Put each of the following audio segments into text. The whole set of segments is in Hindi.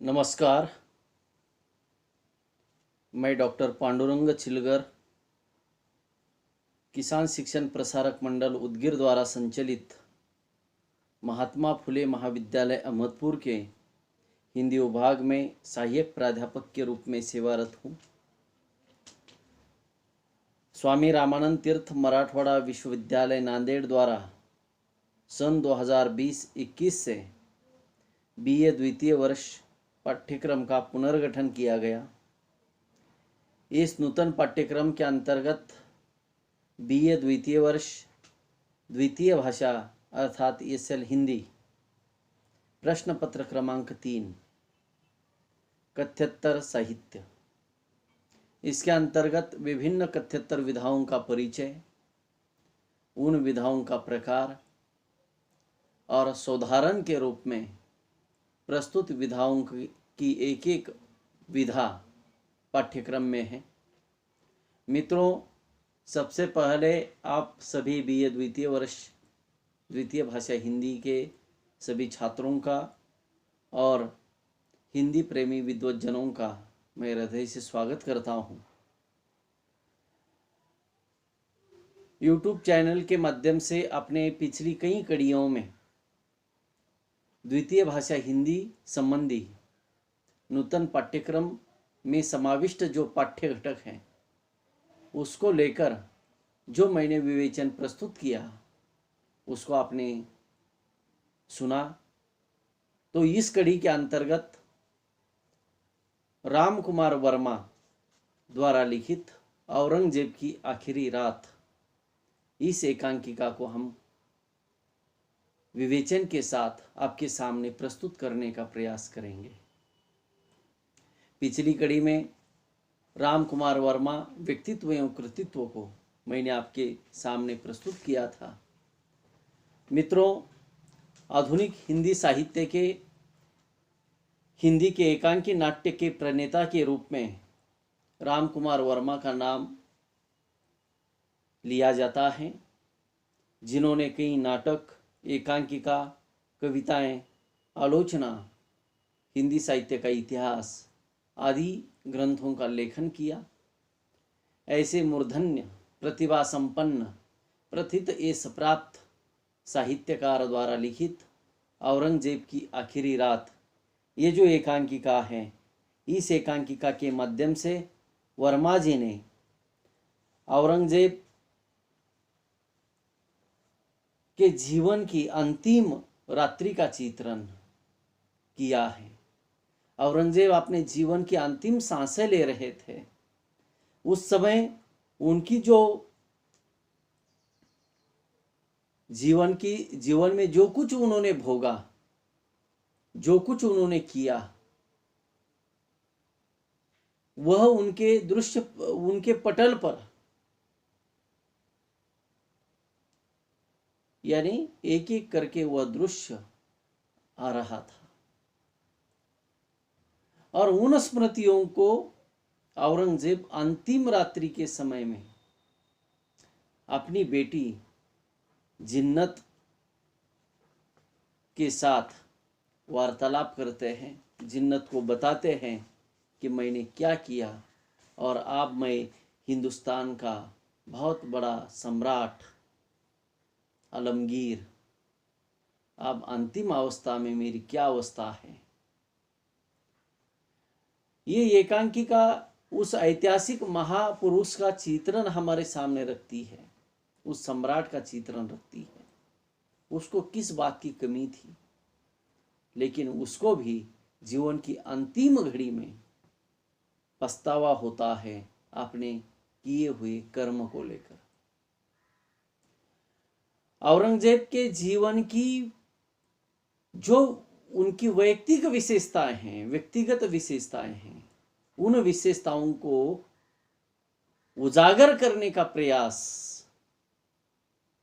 नमस्कार। मैं डॉक्टर पांडुरंग छिलगर, किसान शिक्षण प्रसारक मंडल उदगीर द्वारा संचालित महात्मा फुले महाविद्यालय अहमदपुर के हिंदी विभाग में सहायक प्राध्यापक के रूप में सेवारत हूँ। स्वामी रामानंद तीर्थ मराठवाड़ा विश्वविद्यालय नांदेड़ द्वारा सन 2020-21 से बीए द्वितीय वर्ष पाठ्यक्रम का पुनर्गठन किया गया। इस नूतन पाठ्यक्रम के अंतर्गत बीए द्वितीय वर्ष द्वितीय भाषा अर्थात ESL हिंदी प्रश्न पत्र क्रमांक 3 कथ्योत्तर साहित्य, इसके अंतर्गत विभिन्न कथ्योत्तर विधाओं का परिचय, उन विधाओं का प्रकार और सोदाहरण के रूप में प्रस्तुत विधाओं की एक एक विधा पाठ्यक्रम में है। मित्रों, सबसे पहले आप सभी बीए द्वितीय वर्ष द्वितीय भाषा हिंदी के सभी छात्रों का और हिंदी प्रेमी विद्वज्जनों का मैं हृदय से स्वागत करता हूँ। यूट्यूब चैनल के माध्यम से अपने पिछली कई कड़ियों में द्वितीय भाषा हिंदी संबंधी नूतन पाठ्यक्रम में समाविष्ट जो पाठ्य घटक हैं उसको लेकर जो मैंने विवेचन प्रस्तुत किया उसको आपने सुना। तो इस कड़ी के अंतर्गत राम कुमार वर्मा द्वारा लिखित औरंगजेब की आखिरी रात, इस एकांकिका को हम विवेचन के साथ आपके सामने प्रस्तुत करने का प्रयास करेंगे। पिछली कड़ी में राम कुमार वर्मा व्यक्तित्व एवं कृतित्व को मैंने आपके सामने प्रस्तुत किया था। मित्रों, आधुनिक हिंदी साहित्य के हिंदी के एकांकी नाट्य के प्रणेता के रूप में राम कुमार वर्मा का नाम लिया जाता है, जिन्होंने कई नाटक, एकांकिका, कविताएं, आलोचना, हिंदी साहित्य का इतिहास आदि ग्रंथों का लेखन किया। ऐसे मूर्धन्य प्रतिभा संपन्न प्रथित यश प्राप्त साहित्यकार द्वारा लिखित औरंगजेब की आखिरी रात, ये जो एकांकिका है, इस एकांकिका के माध्यम से वर्मा जी ने औरंगजेब के जीवन की अंतिम रात्रि का चित्रण किया है। औरंगजेब अपने जीवन की अंतिम सांसें ले रहे थे। उस समय उनकी जो जीवन में जो कुछ उन्होंने भोगा, जो कुछ उन्होंने किया, वह उनके दृश्य, उनके पटल पर, यानी एक एक करके वह दृश्य आ रहा था। और उन स्मृतियों को औरंगजेब अंतिम रात्रि के समय में अपनी बेटी जिन्नत के साथ वार्तालाप करते हैं। जिन्नत को बताते हैं कि मैंने क्या किया और अब मैं हिंदुस्तान का बहुत बड़ा सम्राट आलमगीर, अब अंतिम अवस्था में मेरी क्या अवस्था है। ये एकांकिका उस ऐतिहासिक महापुरुष का चित्रण हमारे सामने रखती है, उस सम्राट का चित्रण रखती है। उसको किस बात की कमी थी, लेकिन उसको भी जीवन की अंतिम घड़ी में पछतावा होता है अपने किए हुए कर्म को लेकर। औरंगजेब के जीवन की जो उनकी वैयक्तिक विशेषताएं हैं, व्यक्तिगत विशेषताएं हैं, उन विशेषताओं को उजागर करने का प्रयास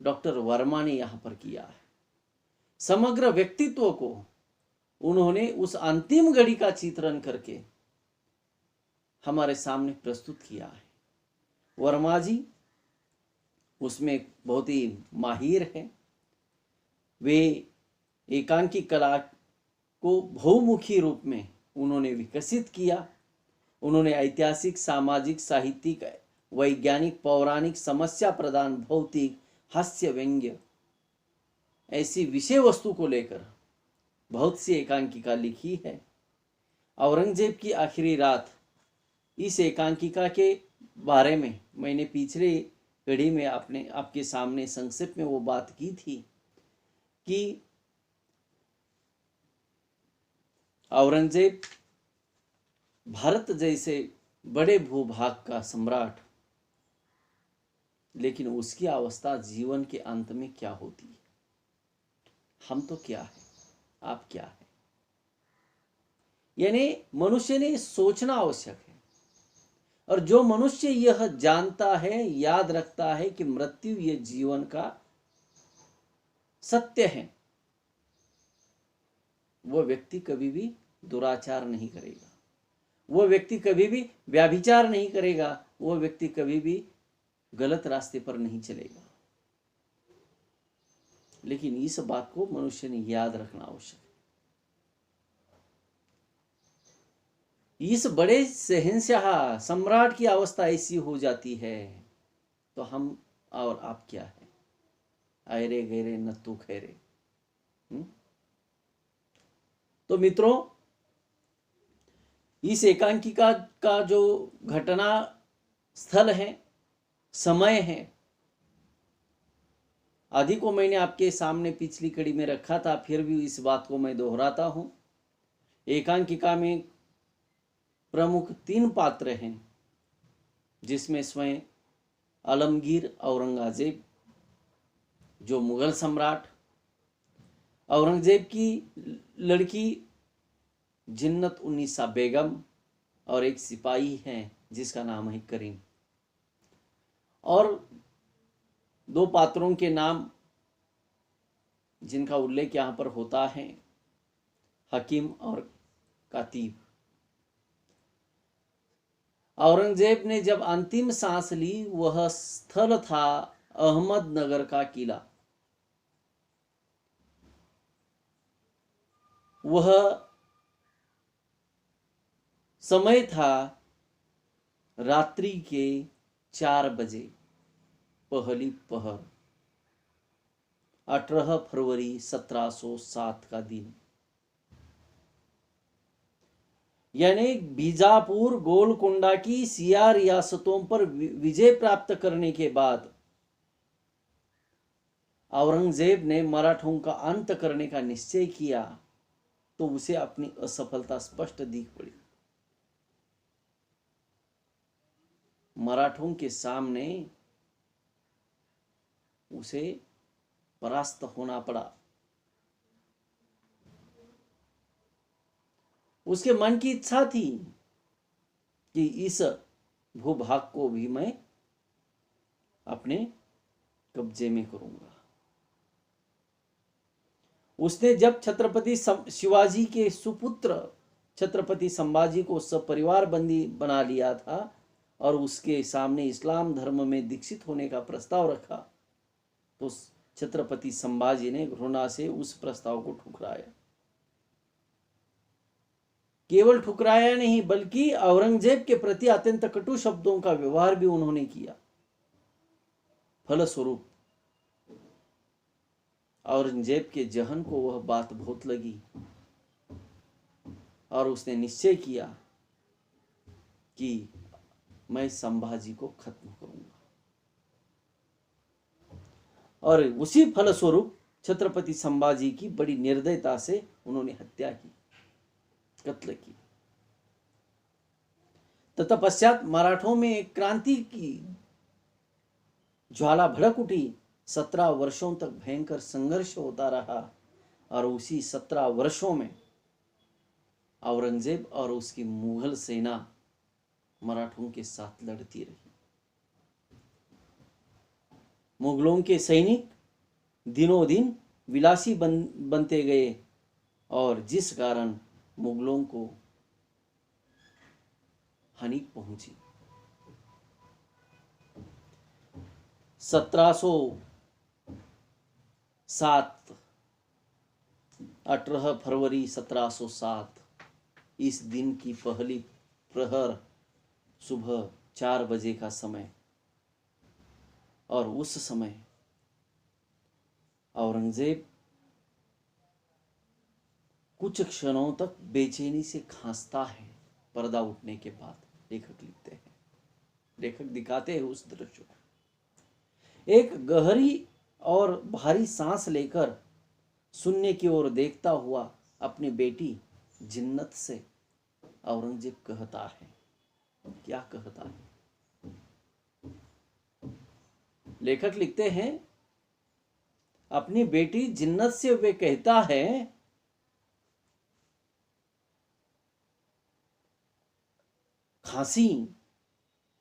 डॉक्टर वर्मा ने यहां पर किया है। समग्र व्यक्तित्व को उन्होंने उस अंतिम घड़ी का चित्रण करके हमारे सामने प्रस्तुत किया है। वर्मा जी उसमें बहुत ही माहिर है। वे एकांकी कला को बहुमुखी रूप में उन्होंने विकसित किया। उन्होंने ऐतिहासिक, सामाजिक, साहित्यिक, वैज्ञानिक, पौराणिक, समस्या प्रदान, भौतिक, हास्य, व्यंग्य ऐसी विषय वस्तु को लेकर बहुत सी एकांकिका लिखी है। औरंगजेब की आखिरी रात, इस एकांकिका के बारे में मैंने पिछले कड़ी में आपके सामने संक्षेप में वो बात की थी कि औरंगजेब भारत जैसे बड़े भूभाग का सम्राट, लेकिन उसकी अवस्था जीवन के अंत में क्या होती है? हम तो क्या है, आप क्या है? यानी मनुष्य ने सोचना आवश्यक है। और जो मनुष्य यह जानता है, याद रखता है कि मृत्यु ये जीवन का सत्य है, वह व्यक्ति कभी भी दुराचार नहीं करेगा, वह व्यक्ति कभी भी व्याभिचार नहीं करेगा, वह व्यक्ति कभी भी गलत रास्ते पर नहीं चलेगा। लेकिन इस बात को मनुष्य ने याद रखना आवश्यक है। इस बड़े शहंशाह सम्राट की अवस्था ऐसी हो जाती है तो हम और आप क्या है? आयरे गहरे नत्तू खैरे। तो मित्रों, इस एकांकिका का जो घटना स्थल है, समय है, आदि को मैंने आपके सामने पिछली कड़ी में रखा था, फिर भी इस बात को मैं दोहराता हूं। एकांकिका में प्रमुख 3 पात्र हैं, जिसमें स्वयं आलमगीर औरंगजेब जो मुगल सम्राट, औरंगजेब की लड़की जिन्नत उन्नीसा बेगम और एक सिपाही हैं जिसका नाम है करीम। और 2 पात्रों के नाम जिनका उल्लेख यहाँ पर होता है, हकीम और कातिब। औरंगजेब ने जब अंतिम सांस ली, वह स्थल था अहमदनगर का किला। वह समय था रात्रि के 4 बजे, पहली पहर, 18 फरवरी 1707 का दिन। यानी बीजापुर, गोलकोंडा की सिया रियासतों पर विजय प्राप्त करने के बाद औरंगजेब ने मराठों का अंत करने का निश्चय किया, तो उसे अपनी असफलता स्पष्ट दिख पड़ी। मराठों के सामने उसे परास्त होना पड़ा। उसके मन की इच्छा थी कि इस भूभाग को भी मैं अपने कब्जे में करूंगा। उसने जब छत्रपति शिवाजी के सुपुत्र छत्रपति संभाजी को सपरिवार बंदी बना लिया था और उसके सामने इस्लाम धर्म में दीक्षित होने का प्रस्ताव रखा, तो छत्रपति संभाजी ने घृणा से उस प्रस्ताव को ठुकराया। केवल ठुकराया नहीं, बल्कि औरंगजेब के प्रति अत्यंत कटु शब्दों का व्यवहार भी उन्होंने किया। फलस्वरूप औरंगजेब के जहन को वह बात बहुत लगी और उसने निश्चय किया कि मैं संभाजी को खत्म करूंगा। और उसी फलस्वरूप छत्रपति संभाजी की बड़ी निर्दयता से उन्होंने हत्या की, कत्ल की। तत्पश्चात मराठों में एक क्रांति की ज्वाला भड़क उठी। 17 वर्षों तक भयंकर संघर्ष होता रहा और उसी 17 वर्षों में औरंगजेब और उसकी मुगल सेना मराठों के साथ लड़ती रही। मुगलों के सैनिक दिनों दिन विलासी बनते गए और जिस कारण मुगलों को हानि पहुंची। 1707, 18 फरवरी 1707 इस दिन की पहली प्रहर सुबह 4 बजे का समय, और उस समय औरंगजेब कुछ क्षणों तक बेचैनी से खांसता है। पर्दा उठने के बाद लेखक लिखते हैं, लेखक दिखाते हैं उस दृश्य को। एक गहरी और भारी सांस लेकर शून्य की ओर देखता हुआ अपनी बेटी जिन्नत से औरंगजेब कहता है, क्या कहता है? लेखक लिखते हैं, अपनी बेटी जिन्नत से वे कहता है, खांसी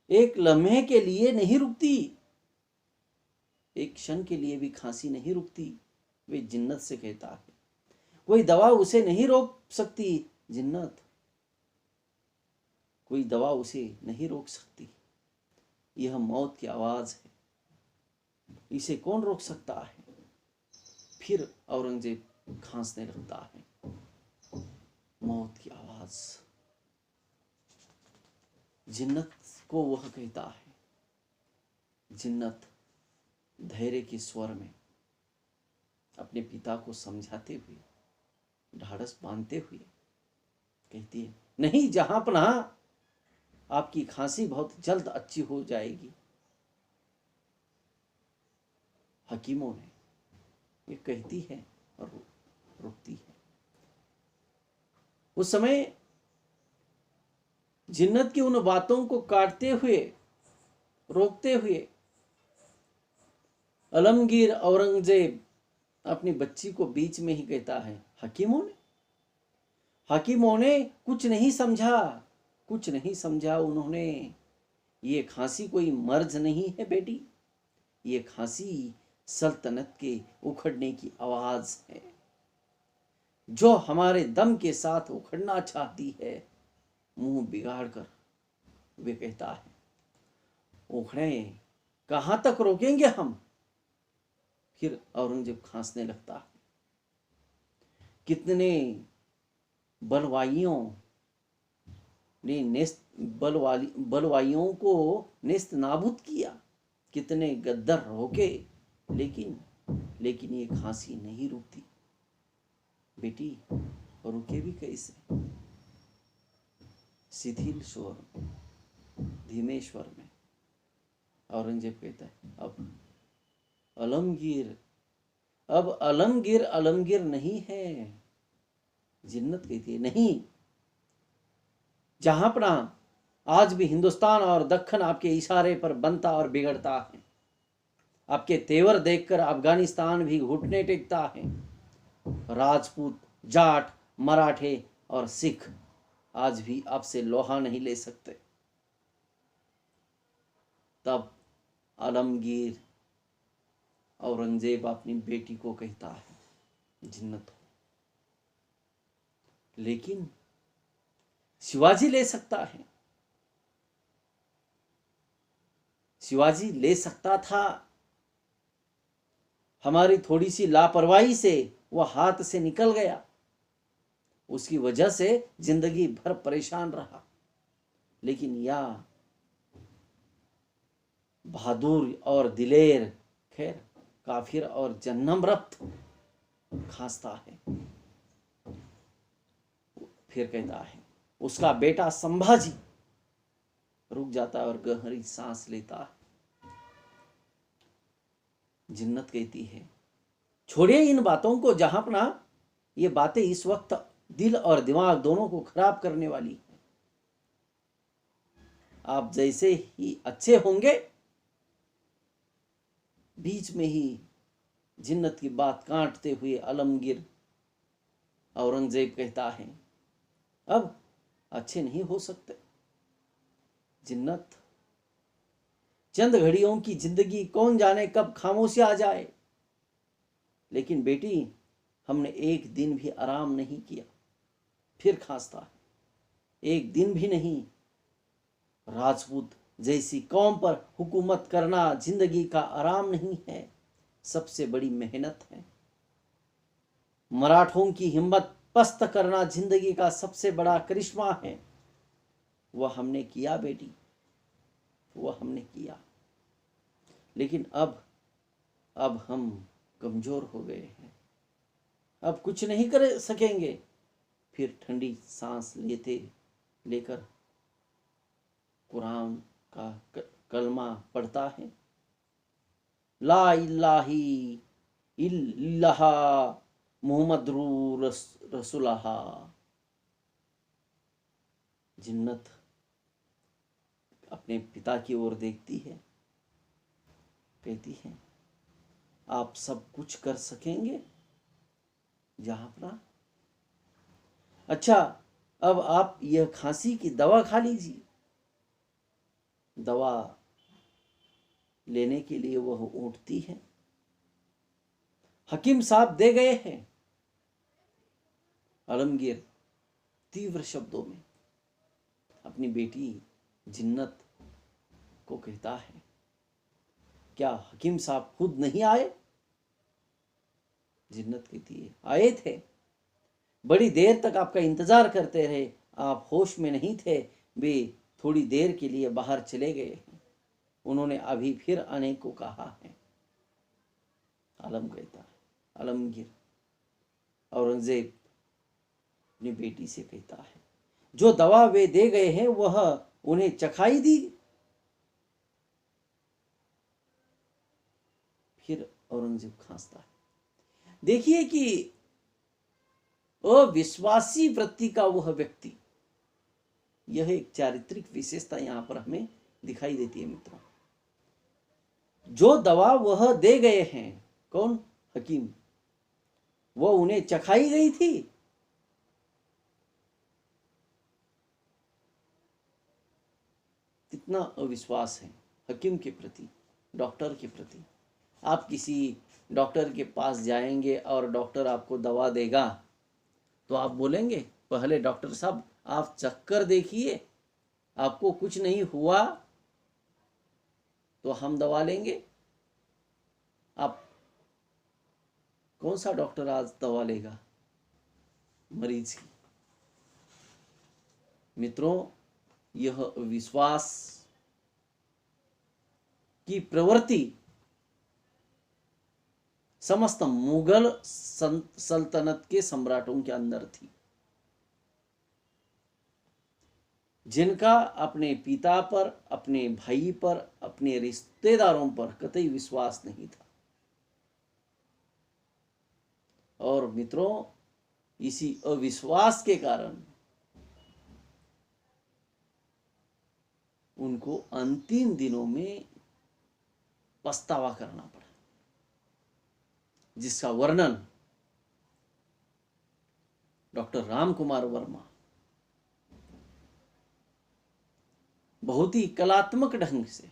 एक लम्हे के लिए नहीं रुकती, एक क्षण के लिए भी खांसी नहीं रुकती। वे जिन्नत से कहता है, कोई दवा उसे नहीं रोक सकती जिन्नत, कोई दवा उसे नहीं रोक सकती। यह मौत की आवाज है, इसे कौन रोक सकता है? फिर औरंगजेब खांसने लगता है। मौत की आवाज जिन्नत को वह कहता है। जिन्नत धैर्य के स्वर में अपने पिता को समझाते हुए, ढाढ़स बांधते हुए कहती है, नहीं जहांपनाह, आपकी खांसी बहुत जल्द अच्छी हो जाएगी। हकीमों ने ये कहती है और रुकती है। उस समय जिन्नत की उन बातों को काटते हुए, रोकते हुए आलमगीर औरंगजेब अपनी बच्ची को बीच में ही कहता है, हकीमों ने कुछ नहीं समझा, कुछ नहीं समझा उन्होंने। ये खांसी कोई मर्ज नहीं है बेटी, ये खांसी सल्तनत के उखड़ने की आवाज है, जो हमारे दम के साथ उखड़ना चाहती है। मुंह बिगाड़ कर वे कहता है, उखड़े कहां तक रोकेंगे हम? फिर औरंगजेब खांसने लगता है। कितने बलवाइयों ने बलवाइयों को नेस्त नाबूद किया, कितने गद्दर रोके, लेकिन ये खांसी नहीं रुकती। बेटी रुके भी कैसे? शिथिल स्वर में, धीमे स्वर में औरंगजेब कहता है, अब अलमगीर नहीं है। जिन्नत कहती है, नहीं, जहांपना आज भी हिंदुस्तान और दक्खन आपके इशारे पर बनता और बिगड़ता है। आपके तेवर देखकर अफगानिस्तान भी घुटने टेकता है। राजपूत, जाट, मराठे और सिख आज भी आपसे लोहा नहीं ले सकते। तब आलमगीर औरंगजेब अपनी बेटी को कहता है, जिन्नत हो, लेकिन शिवाजी ले सकता है, शिवाजी ले सकता था। हमारी थोड़ी सी लापरवाही से वह हाथ से निकल गया, उसकी वजह से जिंदगी भर परेशान रहा। लेकिन या बहादुर और दिलेर, खैर काफिर और जन्नम रफ्त खांसता है। फिर कहता है, उसका बेटा संभाजी रुक जाता है और गहरी सांस लेता है। जिन्नत कहती है, छोड़िए इन बातों को जहांपना, ये बातें इस वक्त दिल और दिमाग दोनों को खराब करने वाली है। आप जैसे ही अच्छे होंगे। बीच में ही जिन्नत की बात काटते हुए आलमगीर औरंगजेब कहता है, अब अच्छे नहीं हो सकते। जिन्नत, चंद घड़ियों की जिंदगी, कौन जाने कब खामोशी आ जाए। लेकिन बेटी, हमने एक दिन भी आराम नहीं किया। फिर खांसता है, एक दिन भी नहीं। राजपूत जैसी कौम पर हुकूमत करना जिंदगी का आराम नहीं है, सबसे बड़ी मेहनत है। मराठों की हिम्मत पस्त करना जिंदगी का सबसे बड़ा करिश्मा है। वह हमने किया बेटी, वह हमने किया। लेकिन अब हम कमजोर हो गए हैं, अब कुछ नहीं कर सकेंगे। फिर ठंडी सांस लेकर कुरान का कलमा पढ़ता है, ला इलाही इल्लल्लाह मुहम्मदुर रसूलुल्लाह। जिन्नत अपने पिता की ओर देखती है, कहती है आप सब कुछ कर सकेंगे जहांपना। अच्छा, अब आप यह खांसी की दवा खा लीजिए। दवा लेने के लिए वह उठती है। हकीम साहब दे गए हैं। आलमगीर तीव्र शब्दों में अपनी बेटी जिन्नत को कहता है, क्या हकीम साहब खुद नहीं आए? जिन्नत कहती है, आए थे, बड़ी देर तक आपका इंतजार करते रहे, आप होश में नहीं थे, वे थोड़ी देर के लिए बाहर चले गए हैं, उन्होंने अभी फिर आने को कहा है। आलम कहता है, आलमगीर औरंगजेब अपनी बेटी से कहता है, जो दवा वे दे गए हैं वह उन्हें चखाई दी? फिर औरंगजेब खांसता है। देखिए कि अविश्वासी वृत्ति का वह व्यक्ति, यह एक चारित्रिक विशेषता यहां पर हमें दिखाई देती है मित्रों। जो दवा वह दे गए हैं, कौन? हकीम, वह उन्हें चखाई गई थी? कितना अविश्वास है हकीम के प्रति, डॉक्टर के प्रति। आप किसी डॉक्टर के पास जाएंगे और डॉक्टर आपको दवा देगा तो आप बोलेंगे, पहले डॉक्टर साहब आप चक्कर देखिए, आपको कुछ नहीं हुआ तो हम दवा लेंगे। आप कौन सा डॉक्टर आज दवा लेगा मरीज की? मित्रों, यह विश्वास की प्रवृत्ति समस्त मुगल सल्तनत के सम्राटों के अंदर थी, जिनका अपने पिता पर, अपने भाई पर, अपने रिश्तेदारों पर कतई विश्वास नहीं था। और मित्रों, इसी अविश्वास के कारण उनको अंतिम दिनों में पछतावा करना पड़ा, जिसका वर्णन डॉक्टर रामकुमार वर्मा बहुत ही कलात्मक ढंग से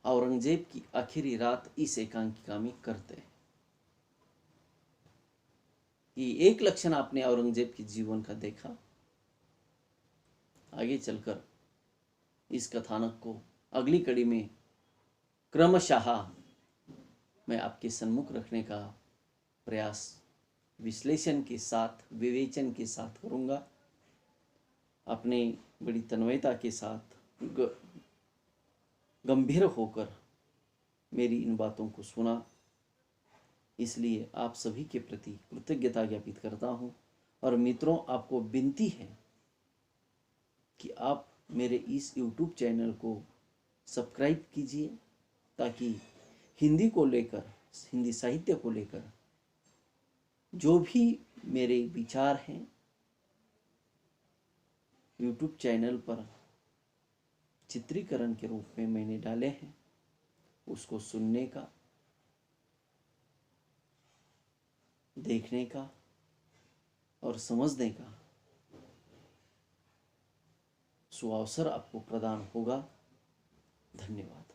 औरंगजेब की आखिरी रात इस एकांकिका में करते हैं। कि एक लक्षण आपने औरंगजेब के जीवन का देखा। आगे चलकर इस कथानक को अगली कड़ी में क्रमशः मैं आपके सम्मुख रखने का प्रयास विश्लेषण के साथ, विवेचन के साथ करूंगा। अपने बड़ी तन्मयता के साथ, गंभीर होकर मेरी इन बातों को सुना, इसलिए आप सभी के प्रति कृतज्ञता ज्ञापित करता हूं। और मित्रों, आपको विनती है कि आप मेरे इस YouTube चैनल को सब्सक्राइब कीजिए, ताकि हिंदी को लेकर, हिंदी साहित्य को लेकर जो भी मेरे विचार हैं YouTube चैनल पर चित्रीकरण के रूप में मैंने डाले हैं, उसको सुनने का, देखने का और समझने का सुअवसर आपको प्रदान होगा। धन्यवाद।